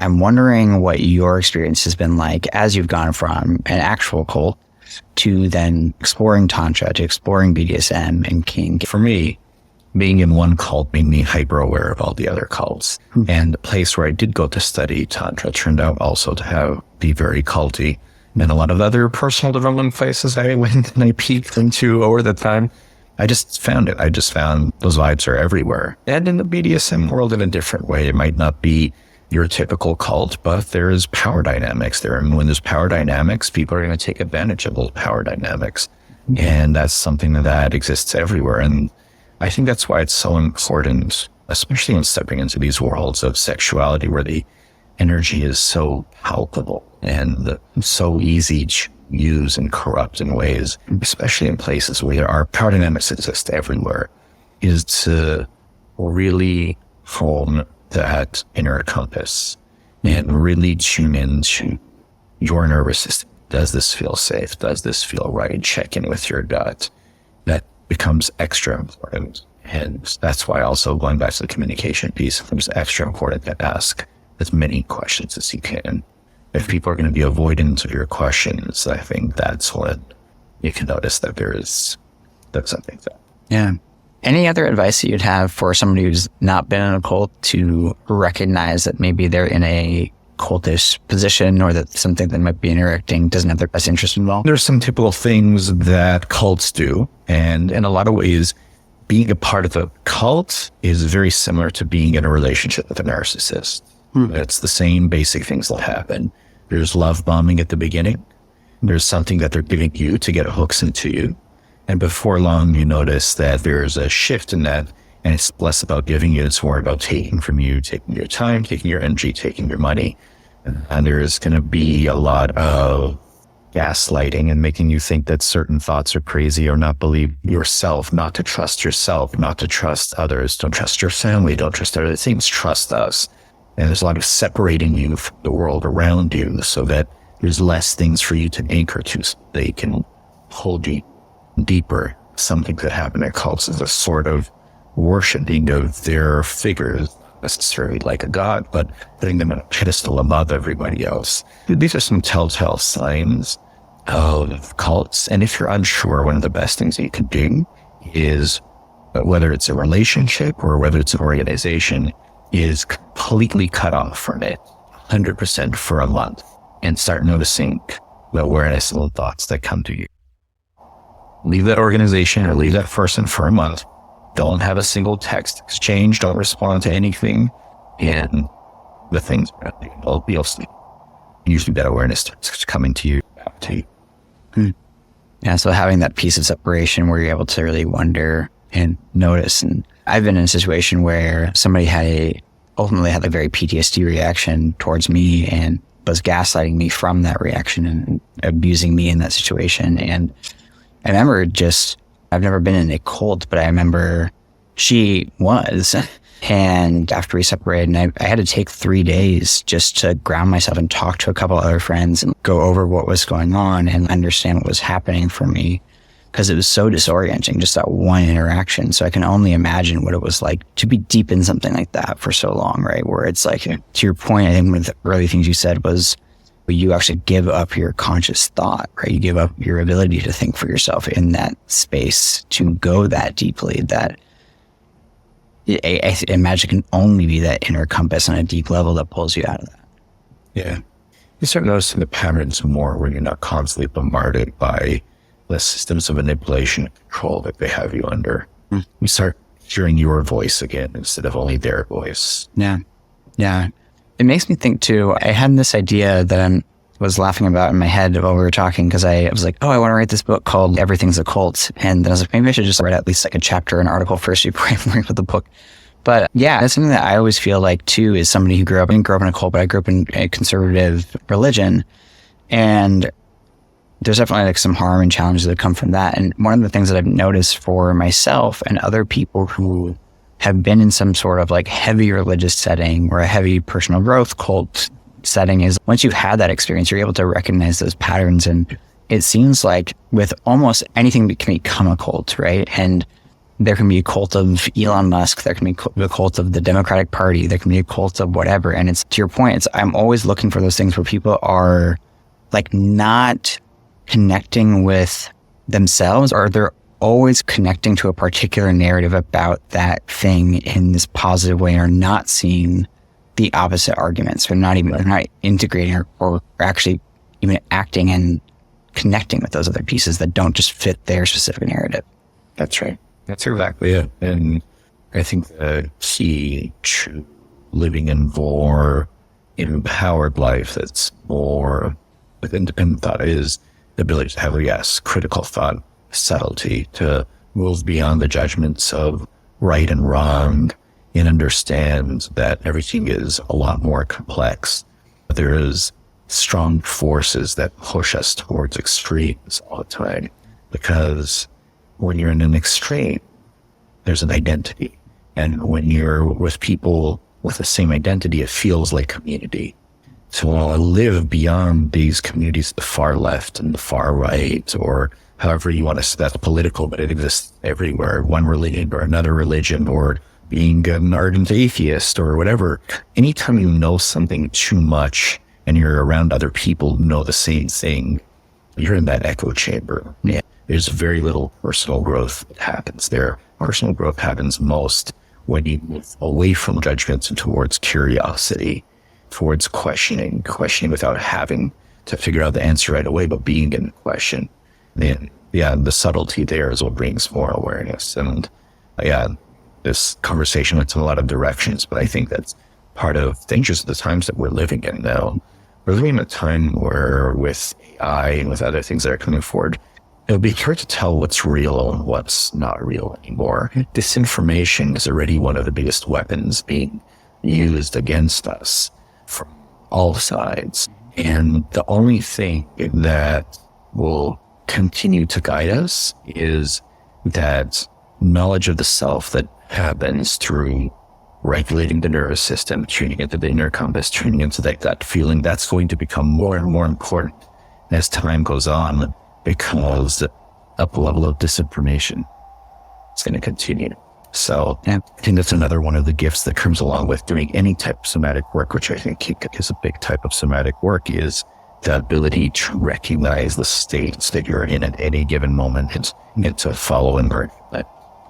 I'm wondering what your experience has been like as you've gone from an actual cult to then exploring Tantra, to exploring BDSM and kink. For me, being in one cult made me hyper aware of all the other cults. And the place where I did go to study Tantra turned out also to be very culty. And a lot of other personal development places I went and I peeked into over the time, I just found it. I just found those vibes are everywhere. And in the BDSM world in a different way, it might not be your typical cult, but there's power dynamics there. And when there's power dynamics, people are going to take advantage of those power dynamics. And that's something that exists everywhere. And I think that's why it's so important, especially in stepping into these worlds of sexuality where the energy is so palpable and so easy to use and corrupt in ways, especially in places where our power dynamics exist everywhere, is to really hone that inner compass and really tune into your nervous system. Does this feel safe? Does this feel right? Check in with your gut. That becomes extra important. And that's why also going back to the communication piece, it was extra important to ask as many questions as you can. If people are going to be avoidant of your questions, I think that's when you can notice that that's something that. Yeah. Any other advice that you'd have for somebody who's not been in a cult to recognize that maybe they're in a cultish position or that something that might be interacting doesn't have their best interest involved? There's some typical things that cults do. And in a lot of ways, being a part of a cult is very similar to being in a relationship with a narcissist. It's the same basic things that happen. There's love bombing at the beginning. There's something that they're giving you to get hooks into you. And before long, you notice that there's a shift in that. And it's less about giving you, it's more about taking from you, taking your time, taking your energy, taking your money. And there's going to be a lot of gaslighting and making you think that certain thoughts are crazy or not believe yourself, not to trust yourself, not to trust others. Don't trust your family. Don't trust other things. Trust us. And there's a lot of separating you from the world around you so that there's less things for you to anchor to so they can hold you deeper. Something that happened in cults is a sort of worshiping of their figures, not necessarily like a god, but putting them on a pedestal above everybody else. These are some telltale signs of cults. And if you're unsure, one of the best things you can do is, whether it's a relationship or whether it's an organization, is completely cut off from it 100% for a month and start noticing the awareness and the thoughts that come to you. Leave that organization or leave that person for a month. Don't have a single text exchange. Don't respond to anything. And the things you'll see. Usually that awareness starts coming to you, back to you. Yeah, so having that piece of separation where you're able to really wonder and notice. And I've been in a situation where somebody ultimately had a very PTSD reaction towards me and was gaslighting me from that reaction and abusing me in that situation. And I remember I've never been in a cult, but I remember she was. And after we separated, and I had to take 3 days just to ground myself and talk to a couple other friends and go over what was going on and understand what was happening for me, because it was so disorienting, just that one interaction. So I can only imagine what it was like to be deep in something like that for so long, right? Where it's like, to your point, I think one of the early things you said was you actually give up your conscious thought, right? You give up your ability to think for yourself in that space, to go that deeply. That I imagine can only be that inner compass on a deep level that pulls you out of that. Yeah. You start noticing the patterns more when you're not constantly bombarded by the systems of manipulation and control that they have you under. You start hearing your voice again instead of only their voice. Yeah. Yeah. It makes me think too, I had this idea that I was laughing about in my head while we were talking, because I was like, oh, I want to write this book called Everything's a Cult. And then I was like, maybe I should just write at least like a chapter, an article first before I write the book. But yeah, that's something that I always feel like too, is somebody who I didn't grow up in a cult, but I grew up in a conservative religion. And there's definitely like some harm and challenges that come from that. And one of the things that I've noticed for myself and other people who have been in some sort of like heavy religious setting or a heavy personal growth cult setting is, once you've had that experience, you're able to recognize those patterns. And it seems like with almost anything that can become a cult, right? And there can be a cult of Elon Musk. There can be a cult of the Democratic Party. There can be a cult of whatever. And it's, to your point, I'm always looking for those things where people are like not connecting with themselves, or they're always connecting to a particular narrative about that thing in this positive way, and are not seeing the opposite arguments. They're not integrating or actually even acting and connecting with those other pieces that don't just fit their specific narrative. That's right. That's exactly it. And I think the key to living in more empowered life that's more with independent thought is the ability to have, yes, critical thought, subtlety, to move beyond the judgments of right and wrong, and understand that everything is a lot more complex. There is strong forces that push us towards extremes all the time, because when you're in an extreme, there's an identity. And when you're with people with the same identity, it feels like community. So while I live beyond these communities, the far left and the far right, or however you want to say that's political, but it exists everywhere, one religion or another religion, or being an ardent atheist or whatever. Anytime you know something too much and you're around other people who know the same thing, you're in that echo chamber. Yeah. There's very little personal growth that happens there. Personal growth happens most when you move away from judgments and towards curiosity, towards questioning without having to figure out the answer right away, but being in question. And the subtlety there is what brings more awareness. And this conversation went in a lot of directions, but I think that's part of just the times that we're living in now. We're living in a time where with AI and with other things that are coming forward, it'll be hard to tell what's real and what's not real anymore. Disinformation is already one of the biggest weapons being used against us from all sides. And the only thing that will continue to guide us is that knowledge of the self that happens through regulating the nervous system, tuning into the inner compass, tuning into that gut feeling. That's going to become more and more important as time goes on, because the up level of disinformation is going to continue. So I think that's another one of the gifts that comes along with doing any type of somatic work, which I think is a big type of somatic work, is the ability to recognize the states that you're in at any given moment and to follow and learn that.